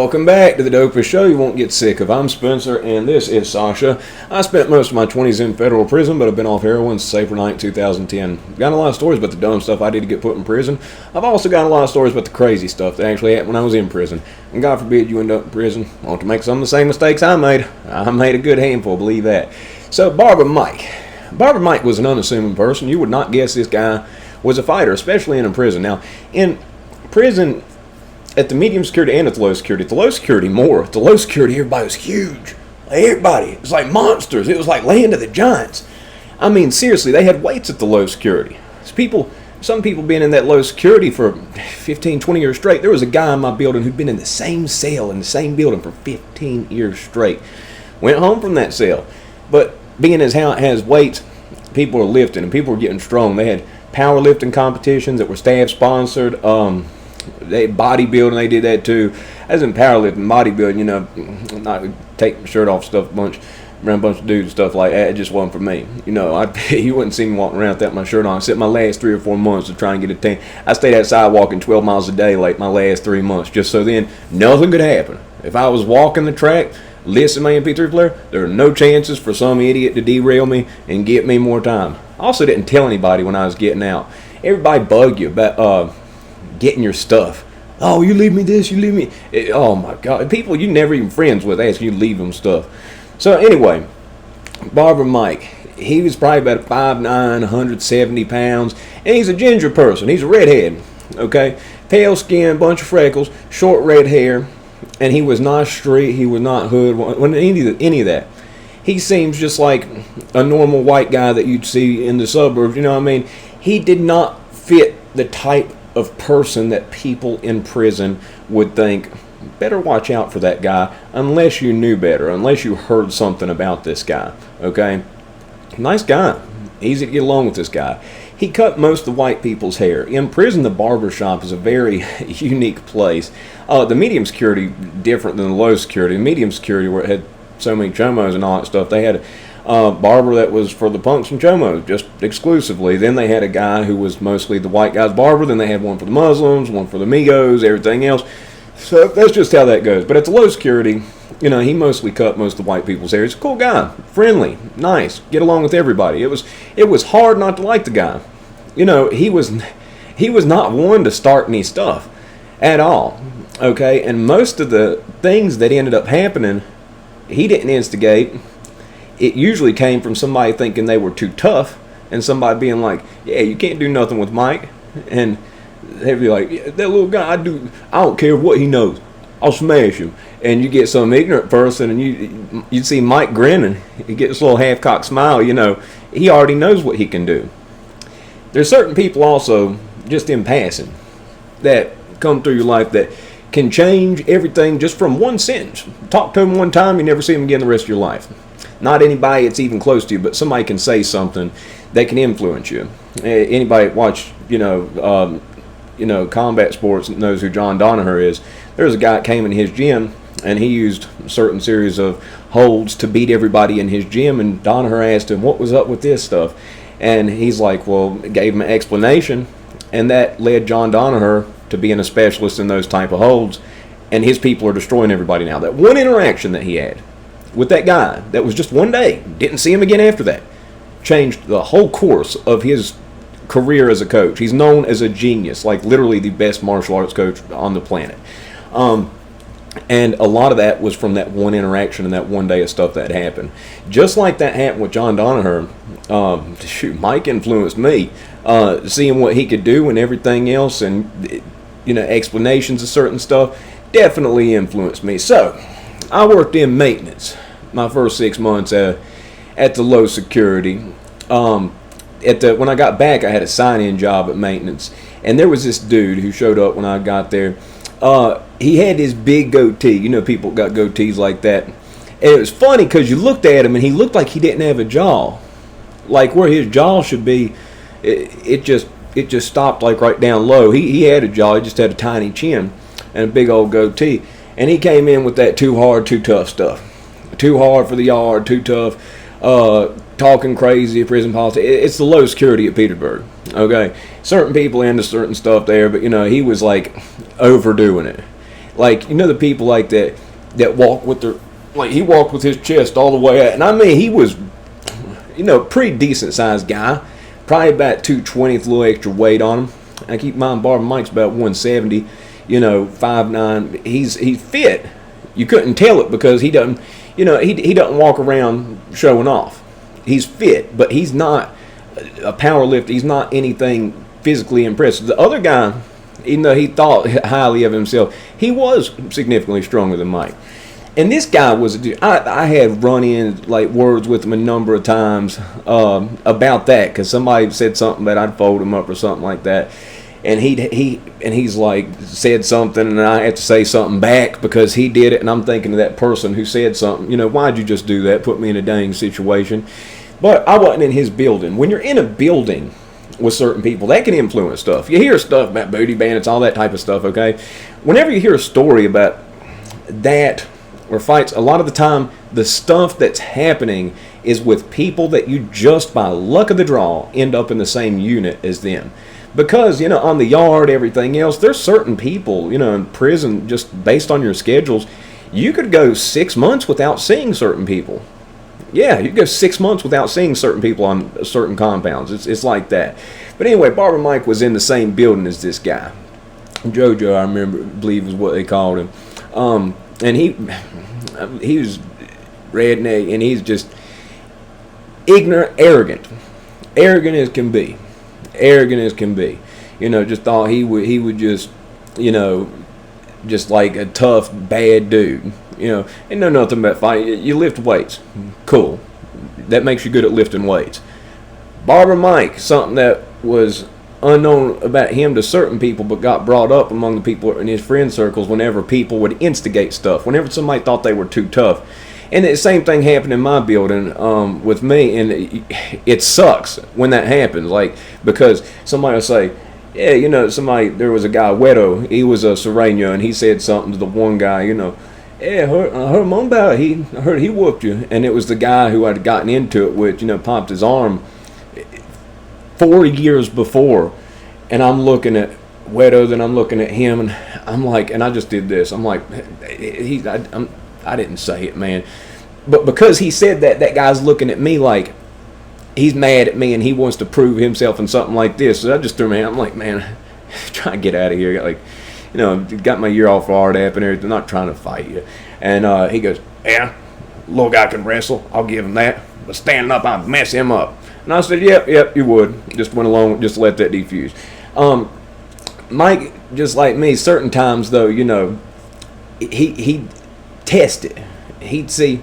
Welcome back to the dopest show you won't get sick of. I'm Spencer, and this is Sasha. I spent most of my 20s in federal prison, but I've been off heroin since April 9, 2010. Got a lot of stories about the dumb stuff I did to get put in prison. I've also got a lot of stories about the crazy stuff that actually happened when I was in prison. And God forbid you end up in prison. Want to make some of the same mistakes I made. I made a good handful, believe that. So, Barber Mike. Barber Mike was an unassuming person. You would not guess this guy was a fighter, especially in a prison. Now, in prison, at the medium security and at the low security. At the low security, more. At the low security, everybody was huge. Everybody. It was like monsters. It was like Land of the Giants. I mean, seriously, they had weights at the low security. Some people being in that low security for 15, 20 years straight. There was a guy in my building who'd been in the same cell in the same building for 15 years straight. Went home from that cell. But being as how it has weights, people were lifting and people were getting strong. They had powerlifting competitions that were staff-sponsored. They bodybuilding, they did that too. As in powerlifting, bodybuilding, not take my shirt off stuff around a bunch of dudes and stuff like that. It just wasn't for me. You wouldn't see me walking around without my shirt on. Except my last 3 or 4 months to try and get a tan. I stayed outside walking 12 miles a day like my last 3 months, just so then nothing could happen. If I was walking the track, listening to my MP3 player, there were no chances for some idiot to derail me and get me more time. I also didn't tell anybody when I was getting out. Everybody bug you about getting your stuff. Oh, you leave me this, you leave me. Oh my God. People you never even friends with ask you to leave them stuff. So anyway, Barber Mike, he was probably about 5'9", 170 pounds, and he's a ginger person. He's a redhead, okay? Pale skin, bunch of freckles, short red hair, and he was not street, he was not hood, wasn't any of that. He seems just like a normal white guy that you'd see in the suburbs, you know what I mean? He did not fit the type of person that people in prison would think, better watch out for that guy, unless you knew better, unless you heard something about this guy, okay? Nice guy. Easy to get along with this guy. He cut most of the white people's hair. In prison, the barber shop is a very unique place. The medium security, different than the low security. The medium security, where it had so many chomos and all that stuff, they had barber that was for the punks and chomos, just exclusively. Then they had a guy who was mostly the white guy's barber. Then they had one for the Muslims, one for the Migos, everything else. So that's just how that goes. But at the low security, he mostly cut most of the white people's hair. He's a cool guy, friendly, nice, get along with everybody. It was hard not to like the guy. He was not one to start any stuff at all. Okay, and most of the things that ended up happening, he didn't instigate. It usually came from somebody thinking they were too tough, and somebody being like, yeah, you can't do nothing with Mike. And they'd be like, yeah, that little guy, I don't care what he knows, I'll smash him. And you get some ignorant person, and you'd see Mike grinning. He gets this little half-cocked smile, he already knows what he can do. There's certain people also, just in passing, that come through your life that can change everything just from one sentence. Talk to them one time, you never see them again the rest of your life. Not anybody that's even close to you, but somebody can say something that can influence you. Anybody that watch, combat sports knows who John Danaher is. There's a guy that came in his gym, and he used a certain series of holds to beat everybody in his gym, and Danaher asked him, what was up with this stuff? And he's like, well, gave him an explanation, and that led John Danaher to being a specialist in those type of holds, and his people are destroying everybody now. That one interaction that he had with that guy, that was just one day, didn't see him again after that, changed the whole course of his career as a coach. He's known as a genius, like literally the best martial arts coach on the planet. And a lot of that was from that one interaction and that one day of stuff that happened. Just like that happened with John Danaher, Mike influenced me, seeing what he could do and everything else, and explanations of certain stuff definitely influenced me. So I worked in maintenance my first 6 months at the low security. When I got back, I had a sign-in job at maintenance, and there was this dude who showed up when I got there. He had this big goatee. People got goatees like that. And it was funny because you looked at him and he looked like he didn't have a jaw. Like where his jaw should be, it just stopped like right down low. He had a jaw, he just had a tiny chin and a big old goatee. And he came in with that too hard, too tough stuff. Too hard for the yard, too tough, talking crazy, prison politics. It's the low security at Petersburg, okay? Certain people into certain stuff there, but he was like overdoing it. Like, you know, the people like that walk with their, like, he walked with his chest all the way out. And I mean, he was, you know, pretty decent sized guy. Probably about 220 with a little extra weight on him. I keep in mind, Barber Mike's about 170, you know, 5'9". He's fit. You couldn't tell it because he doesn't, you know, he doesn't walk around showing off. He's fit, but he's not a power lifter. He's not anything physically impressive. The other guy, even though he thought highly of himself, he was significantly stronger than Mike. And this guy was a dude. I had run in like words with him a number of times about that, because somebody said something that I'd fold him up or something like that, and he's like said something, and I had to say something back because he did it, and I'm thinking of that person who said something. You know, why'd you just do that? Put me in a dang situation. But I wasn't in his building. When you're in a building with certain people, that can influence stuff. You hear stuff about booty bandits, all that type of stuff. Okay, whenever you hear a story about that or fights, a lot of the time the stuff that's happening is with people that you just by luck of the draw end up in the same unit as them. Because, you know, on the yard, everything else, there's certain people, you know, in prison, just based on your schedules, you could go 6 months without seeing certain people. Yeah, you could go 6 months without seeing certain people on certain compounds. It's like that. But anyway, Barber Mike was in the same building as this guy. JoJo, I believe is what they called him. And he was redneck, and he's just ignorant, arrogant as can be. You know, just thought he would just, you know, just like a tough bad dude. You know, and know nothing about fighting. You lift weights, cool. That makes you good at lifting weights. Barber Mike, something that was unknown about him to certain people, but got brought up among the people in his friend circles whenever people would instigate stuff, whenever somebody thought they were too tough. And the same thing happened in my building with me, and it sucks when that happens, like, because somebody will say, yeah, you know, there was a guy, Wedo, he was a Sereno, and he said something to the one guy, you know, yeah, I heard him on about it, I heard he whooped you, and it was the guy who had gotten into it with, you know, popped his arm 4 years before. And I'm looking at Wedo, then I'm looking at him, and I'm like, and I just did this. I'm like, I didn't say it, man. But because he said that, that guy's looking at me like he's mad at me and he wants to prove himself in something like this. So I just threw my hand. I'm like, man, try to get out of here. Got, like, you know, got my year off RDAP and everything. Not trying to fight you. And he goes, yeah, little guy can wrestle. I'll give him that. But standing up, I'll mess him up. And I said, yep, you would. Just went along, just let that defuse. Mike, just like me, certain times though, you know, he'd test it. He'd see,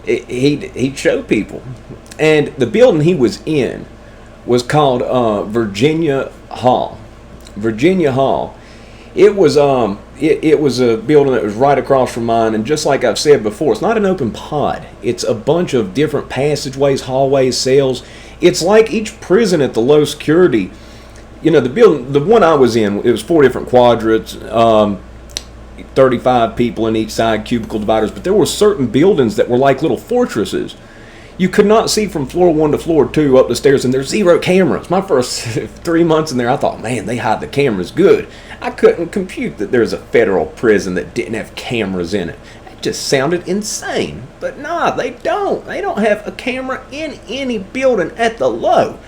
he'd show people. And the building he was in was called Virginia Hall. Virginia Hall. It was it was a building that was right across from mine, and just like I've said before, it's not an open pod. It's a bunch of different passageways, hallways, cells. It's like each prison at the low security. You know, the building, the one I was in, it was 4 different quadrants, 35 people in each side, cubicle dividers, but there were certain buildings that were like little fortresses. You could not see from floor 1 to floor 2 up the stairs, and there's 0 cameras. My first 3 months in there, I thought, man, they hide the cameras good. I couldn't compute that there's a federal prison that didn't have cameras in it. It just sounded insane. But nah, they don't. They don't have a camera in any building at the low.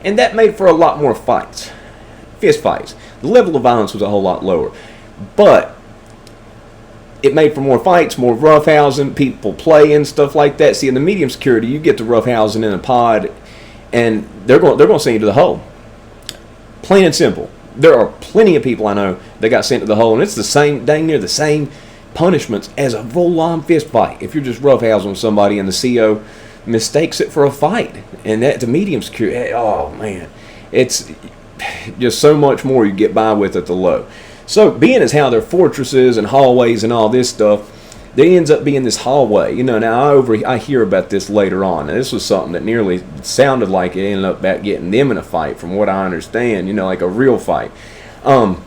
And that made for a lot more fights. Fist fights. The level of violence was a whole lot lower. But it made for more fights, more roughhousing, people playing, stuff like that. See, in the medium security, you get to roughhousing in a pod, and they're going to send you to the hole. Plain and simple. There are plenty of people I know that got sent to the hole, and it's the same, dang near the same punishments as a full-on fist fight. If you're just roughhousing with somebody and the CO mistakes it for a fight, and that the medium security, oh man, it's just so much more you get by with at the low. So, being as how they're fortresses and hallways and all this stuff, there ends up being this hallway. You know, now I hear about this later on. And this was something that nearly sounded like it ended up about getting them in a fight, from what I understand. You know, like a real fight. And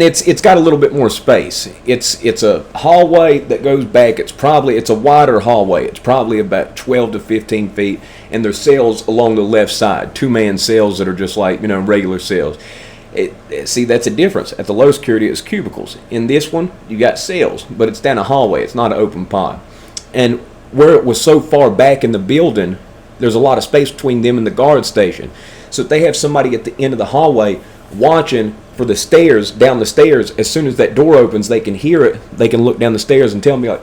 it's got a little bit more space. It's a hallway that goes back. It's a wider hallway. It's probably about 12 to 15 feet. And there's cells along the left side, 2-man cells that are just like, you know, regular cells. See, that's a difference. At the low security, it's cubicles. In this one, you got cells, but it's down a hallway. It's not an open pod. And where it was so far back in the building, there's a lot of space between them and the guard station. So if they have somebody at the end of the hallway watching for the stairs, down the stairs, as soon as that door opens, they can hear it. They can look down the stairs and tell me, like,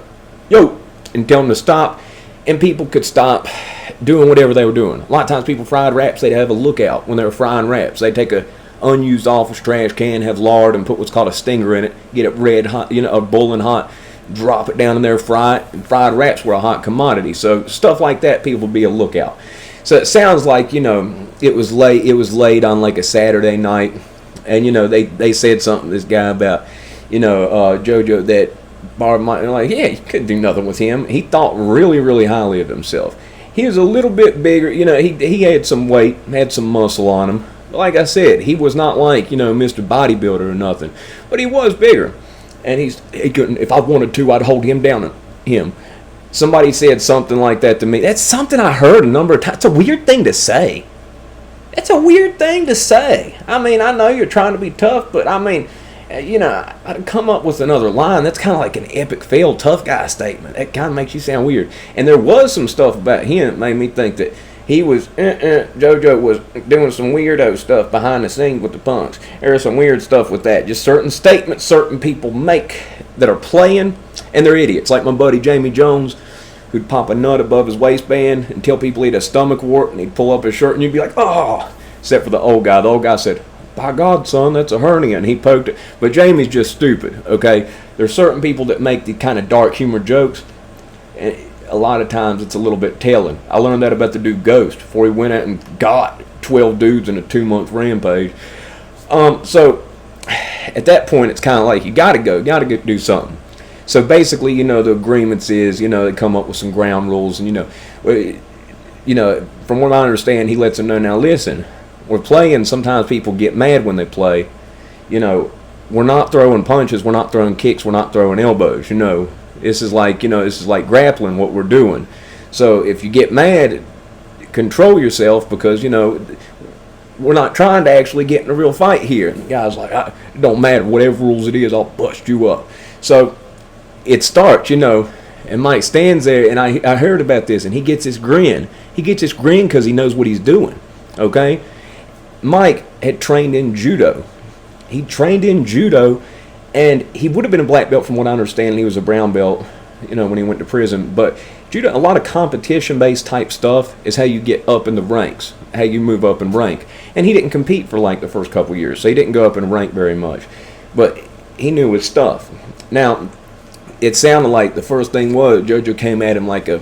yo, and tell them to stop. And people could stop doing whatever they were doing. A lot of times people fried wraps, they'd have a lookout when they were frying wraps. They'd take a unused office trash can, have lard, and put what's called a stinger in it, get it red hot, or boiling hot, drop it down in there, fry it. And fried wraps were a hot commodity. So stuff like that, people would be a lookout. So it sounds like, it was late on like a Saturday night, and they said something to this guy about, JoJo, that Barb Mike, and like, yeah, you couldn't do nothing with him. He thought really, really highly of himself. He was a little bit bigger, he had some weight, had some muscle on him. But like I said, he was not like, Mr. Bodybuilder or nothing. But he was bigger. And he couldn't, if I wanted to, I'd hold him down him. Somebody said something like that to me. That's something I heard a number of times. It's a weird thing to say. It's a weird thing to say. I mean, I know you're trying to be tough, but I mean, I'd come up with another line. That's kind of like an epic fail tough guy statement. That kind of makes you sound weird. And there was some stuff about him that made me think that he was, JoJo was doing some weirdo stuff behind the scenes with the punks. There was some weird stuff with that. Just certain statements certain people make that are playing, and they're idiots. Like my buddy Jamie Jones, who'd pop a nut above his waistband and tell people he had a stomach wart, and he'd pull up his shirt, and you'd be like, oh. Except for the old guy. The old guy said, by God, son, that's a hernia, and he poked it. But Jamie's just stupid, okay? There's certain people that make the kind of dark humor jokes, and a lot of times it's a little bit telling. I learned that about the dude Ghost before he went out and got 12 dudes in a 2-month rampage. So at that point, it's kind of like you got to do something. So basically, the agreements is, they come up with some ground rules, and from what I understand, he lets them know, now listen, we're playing. Sometimes people get mad when they play. We're not throwing punches, we're not throwing kicks, we're not throwing elbows. This is like grappling what we're doing. So if you get mad, control yourself, because we're not trying to actually get in a real fight here. And the guy's like, it don't matter, whatever rules it is, I'll bust you up. So it starts, and Mike stands there, and I heard about this, and he gets this grin. He gets this grin because he knows what he's doing. Okay, Mike had trained in judo. He trained in judo. And he would have been a black belt from what I understand. He was a brown belt, when he went to prison. But judo, a lot of competition-based type stuff is how you get up in the ranks, how you move up in rank. And he didn't compete for like the first couple years, so he didn't go up in rank very much. But he knew his stuff. Now, it sounded like the first thing was JoJo came at him like a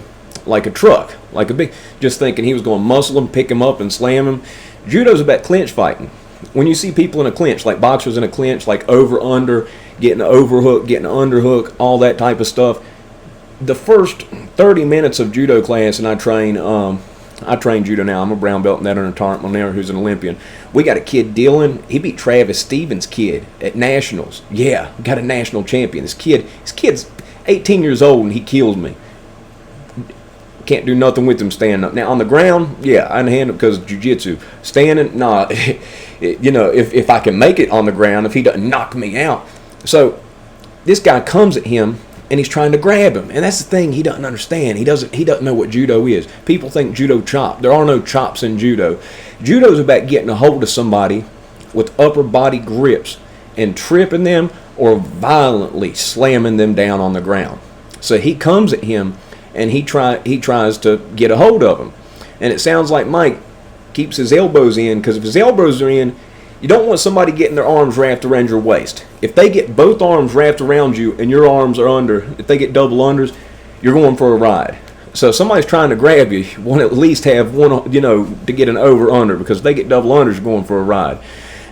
truck, like a big, just thinking he was going to muscle him, pick him up, and slam him. Judo's about clinch fighting. When you see people in a clinch, like boxers in a clinch, like over, under, getting an overhook, getting an underhook, all that type of stuff, the first 30 minutes of judo class, and I train judo now. I'm a brown belt in that under Tarrant Monero, who's an Olympian. We got a kid, Dylan. He beat Travis Stevens' kid at nationals. Yeah, got a national champion. This kid's 18 years old, and he kills me. Can't do nothing with him standing up. Now on the ground, yeah, I can handle it because of jiu-jitsu. Standing, nah. If I can make it on the ground, if he doesn't knock me out. So this guy comes at him and he's trying to grab him, and that's the thing he doesn't understand. He doesn't know what judo is. People think judo chop. There are no chops in judo. Judo is about getting a hold of somebody with upper body grips and tripping them or violently slamming them down on the ground. So he comes at him and he tries to get a hold of him. And it sounds like Mike keeps his elbows in, because if his elbows are in, you don't want somebody getting their arms wrapped around your waist. If they get both arms wrapped around you and your arms are under, if they get double unders, you're going for a ride. So if somebody's trying to grab you, you want to at least have one, to get an over-under, because if they get double unders, you're going for a ride.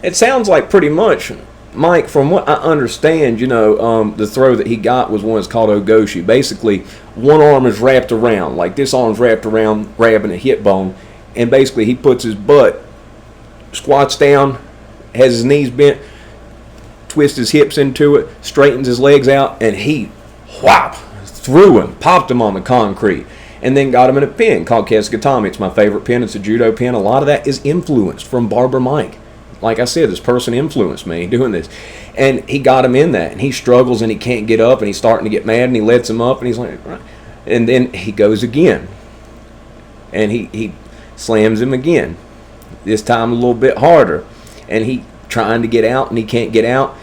It sounds like pretty much, Mike, from what I understand, the throw that he got was one that's called Ogoshi. Basically, one arm is wrapped around, like this arm's wrapped around, grabbing a hip bone, and basically he puts his butt, squats down, has his knees bent, twists his hips into it, straightens his legs out, and he, whop, threw him, popped him on the concrete, and then got him in a pin called Kesugatami. It's my favorite pin. It's a judo pin. A lot of that is influenced from Barber Mike. like I said, this person influenced me doing this. And he got him in that, and he struggles, and he can't get up, and he's starting to get mad, and he lets him up, and he's like, right. And then he goes again, and he slams him again, this time a little bit harder, and he trying to get out, and he can't get out.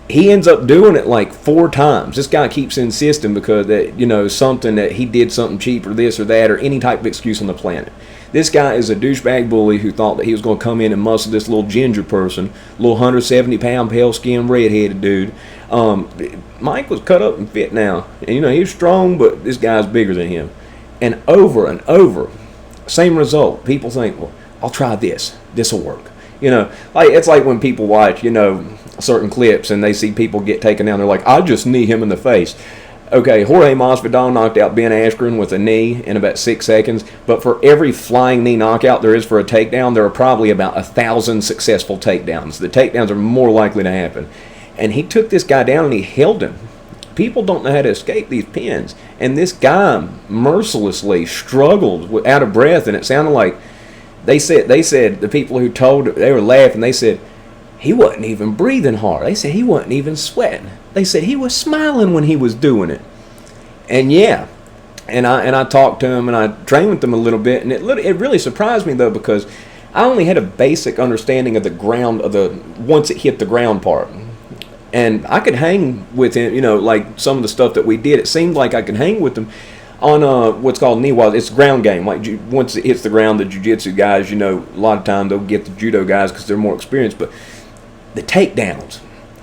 He ends up doing it like 4 times. This guy keeps insisting because that, you know, something that he did something cheap or this or that or any type of excuse on the planet. This guy is a douchebag bully who thought that he was going to come in and muscle this little ginger person, little 170-pound, pale-skinned, red-headed dude. Mike was cut up and fit now. And, you know, he was strong, but this guy's bigger than him. And over, same result. People think, well, I'll try this. This will work. You know, like it's like when people watch, you know, certain clips and they see people get taken down. They're like, I just knee him in the face. Okay, Jorge Masvidal knocked out Ben Askren with a knee in about 6 seconds. But for every flying knee knockout there is for a takedown, there are probably about 1,000 successful takedowns. The takedowns are more likely to happen. And he took this guy down and he held him. People don't know how to escape these pins. And this guy mercilessly struggled out of breath, and it sounded like they said the people who told it, they were laughing. They said he wasn't even breathing hard. They said he wasn't even sweating. They said he was smiling when he was doing it. And yeah, and I talked to him and I trained with him a little bit, and it really surprised me though, because I only had a basic understanding of the ground of the once it hit the ground part. And I could hang with him, you know, like some of the stuff that we did. It seemed like I could hang with him on what's called knee walls. It's ground game. Like once it hits the ground, the jiu-jitsu guys, you know, a lot of time they'll get the judo guys because they're more experienced. But the takedowns,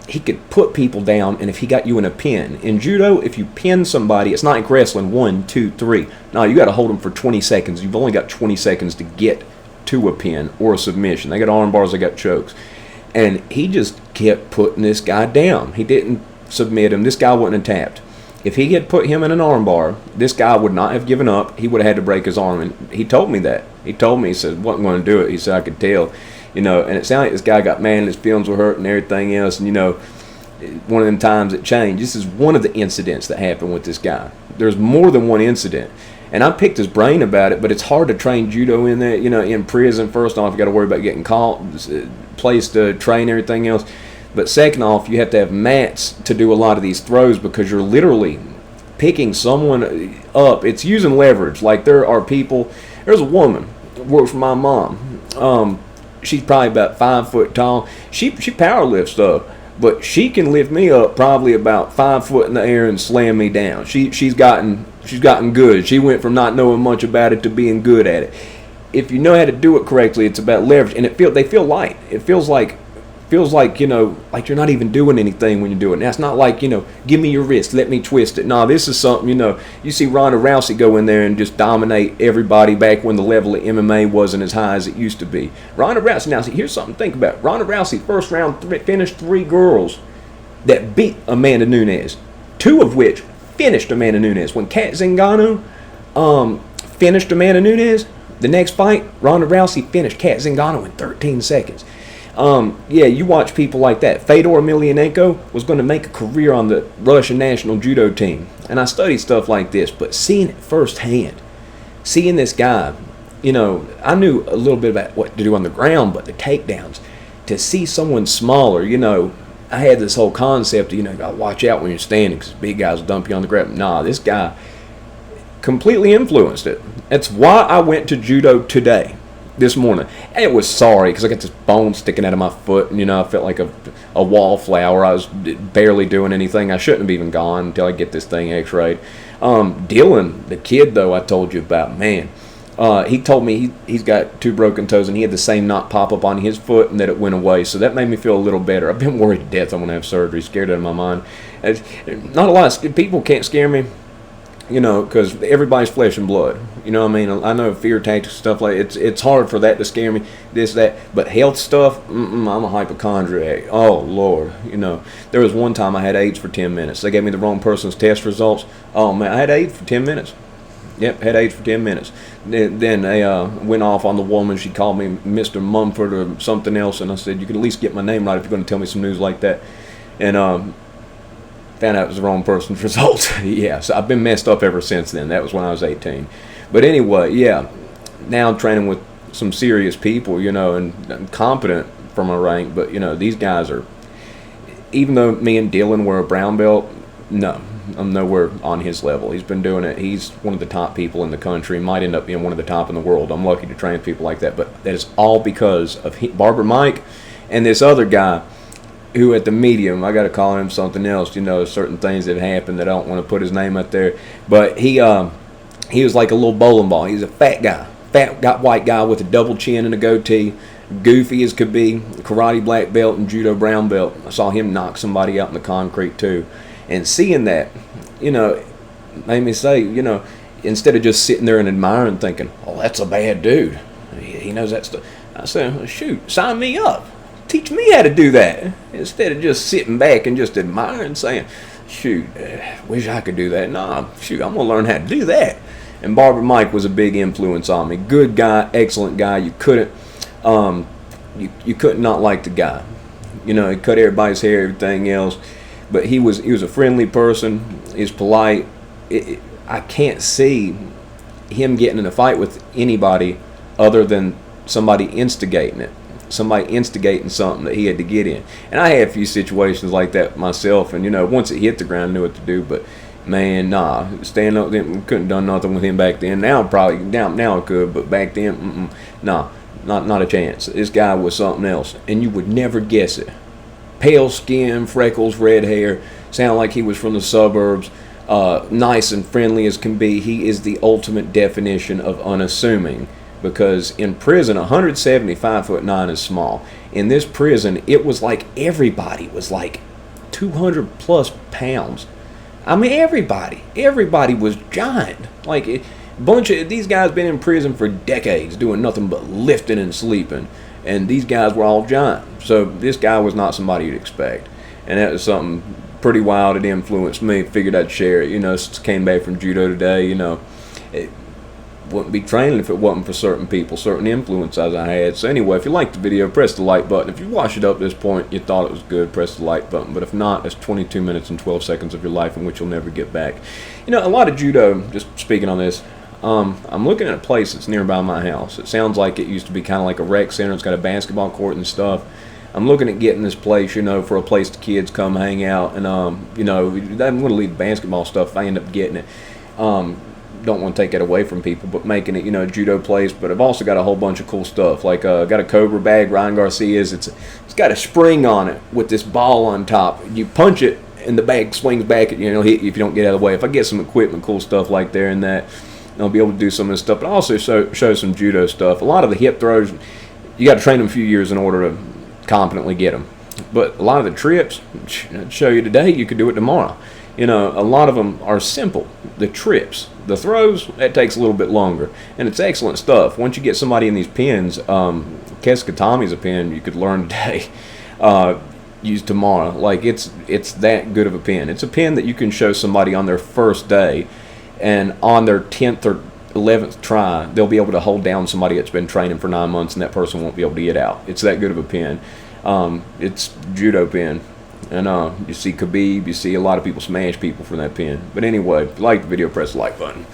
he could put people down, and if he got you in a pin. In judo, if you pin somebody, it's not like wrestling, 1, 2, 3. No, you got to hold them for 20 seconds. You've only got 20 seconds to get to a pin or a submission. They got arm bars, they got chokes. And he just kept putting this guy down. He didn't submit him. This guy wouldn't have tapped. If he had put him in an arm bar, this guy would not have given up. He would have had to break his arm. And he told me that. He told me, he said, wasn't going to do it. He said, I could tell. You know, and it sounded like this guy got mad and his feelings were hurt and everything else. And, you know, one of them times it changed. This is one of the incidents that happened with this guy. There's more than one incident. And I picked his brain about it, but it's hard to train judo in there, you know, in prison. First off, you got to worry about getting caught, place to train, everything else. But second off, you have to have mats to do a lot of these throws because you're literally picking someone up. It's using leverage. Like there are people, there's a woman who works for my mom. She's probably about 5 foot tall. She power lifts up, but she can lift me up probably about 5 foot in the air and slam me down. She's gotten good. She went from not knowing much about it to being good at it. If you know how to do it correctly, it's about leverage, and they feel light. It feels like, you know, like you're not even doing anything when you do it. Now, it's not like, you know, give me your wrist, let me twist it. No, this is something, you know, you see Ronda Rousey go in there and just dominate everybody back when the level of MMA wasn't as high as it used to be. Ronda Rousey, now, see, here's something to think about. Ronda Rousey, first round, finished 3 girls that beat Amanda Nunes, 2 of which finished Amanda Nunes. When Kat Zingano finished Amanda Nunes, the next fight, Ronda Rousey finished Kat Zingano in 13 seconds. Yeah, you watch people like that. Fedor Emelianenko was going to make a career on the Russian national judo team. And I studied stuff like this, but seeing it firsthand, seeing this guy, you know, I knew a little bit about what to do on the ground, but the takedowns, to see someone smaller, you know, I had this whole concept of, you know, you got to watch out when you're standing because big guys will dump you on the ground. Nah, this guy completely influenced it. That's why I went to judo today. This morning. It was sorry because I got this bone sticking out of my foot, and you know I felt like a wallflower. I was barely doing anything. I shouldn't have even gone until I get this thing x-rayed. Dylan, the kid though I told you about, man, he told me he's got 2 broken toes and he had the same knot pop up on his foot and that it went away. So that made me feel a little better. I've been worried to death I'm going to have surgery, scared out of my mind. Not a lot of people can't scare me. You know, because everybody's flesh and blood. You know what I mean? I know fear tactics, stuff like it's hard for that to scare me, this, that. But health stuff, I'm a hypochondriac. Oh, Lord. You know, there was one time I had AIDS for 10 minutes. They gave me the wrong person's test results. Oh, man, I had AIDS for 10 minutes. Yep, had AIDS for 10 minutes. Then they went off on the woman. She called me Mr. Mumford or something else. And I said, you could at least get my name right if you're going to tell me some news like that. And found out it was the wrong person's results. Yeah, so I've been messed up ever since then. That was when I was 18. But anyway, yeah, now I'm training with some serious people, you know, and competent from a rank, but you know, these guys are, even though me and Dylan were a brown belt, no, I'm nowhere on his level. He's been doing it. He's one of the top people in the country. Might end up being one of the top in the world. I'm lucky to train people like that, but that is all because of Barber Mike and this other guy who at the medium, I got to call him something else. You know, certain things that happened that I don't want to put his name out there, but he was like a little bowling ball. He's a fat white guy with a double chin and a goatee, goofy as could be, karate black belt and judo brown belt. I saw him knock somebody out in the concrete too. And seeing that, you know, made me say, you know, instead of just sitting there and admiring thinking, oh, that's a bad dude, he knows that stuff, I said, well, shoot, sign me up. Teach me how to do that. Instead of just sitting back and just admiring, saying, shoot, wish I could do that. Nah, shoot, I'm going to learn how to do that. And Barber Mike was a big influence on me. Good guy, excellent guy. You couldn't not like the guy. You know, he cut everybody's hair, everything else. But he was a friendly person. He's polite. I can't see him getting in a fight with anybody other than somebody instigating it. Somebody instigating something that he had to get in. And I had a few situations like that myself. And, you know, once it hit the ground, I knew what to do. But, man, nah, stand up, couldn't have done nothing with him back then. Now I could, but back then, nah, not a chance. This guy was something else. And you would never guess it. Pale skin, freckles, red hair, sound like he was from the suburbs, nice and friendly as can be. He is the ultimate definition of unassuming, because in prison, 175'9" is small. In this prison, it was like everybody was like 200 plus pounds. I mean, everybody was giant. Like a bunch of these guys been in prison for decades doing nothing but lifting and sleeping. And these guys were all giant. So this guy was not somebody you'd expect. And that was something pretty wild. It influenced me. Figured I'd share it. You know, came back from judo today. You know, it wouldn't be training if it wasn't for certain people, certain influences I had. So anyway, if you liked the video, press the like button. If you watched it up to this point, you thought it was good, press the like button. But if not, it's 22 minutes and 12 seconds of your life in which you'll never get back. You know, a lot of judo, just speaking on this, I'm looking at a place that's nearby my house. It sounds like it used to be kind of like a rec center. It's got a basketball court and stuff. I'm looking at getting this place, you know, for a place the kids come hang out. And, you know, I'm going to leave basketball stuff if I end up getting it. Don't want to take it away from people, but making it, you know, a judo place. But I've also got a whole bunch of cool stuff. Like, got a Cobra bag, Ryan Garcia's. It's got a spring on it with this ball on top. You punch it, and the bag swings back at you, and it'll hit you if you don't get out of the way. If I get some equipment, cool stuff like there and that, I'll be able to do some of this stuff, but also show some judo stuff. A lot of the hip throws, you got to train them a few years in order to competently get them. But a lot of the trips, I'd show you today, you could do it tomorrow. You know, a lot of them are simple. The trips, the throws, that takes a little bit longer, and it's excellent stuff. Once you get somebody in these pins, Keskatami's a pin you could learn today, use tomorrow. Like it's that good of a pin. It's a pin that you can show somebody on their first day. And on their 10th or 11th try, they'll be able to hold down somebody that's been training for 9 months, and that person won't be able to get out. It's that good of a pin. It's judo pin. And you see Khabib, you see a lot of people smash people from that pin. But anyway, if you like the video, press the like button.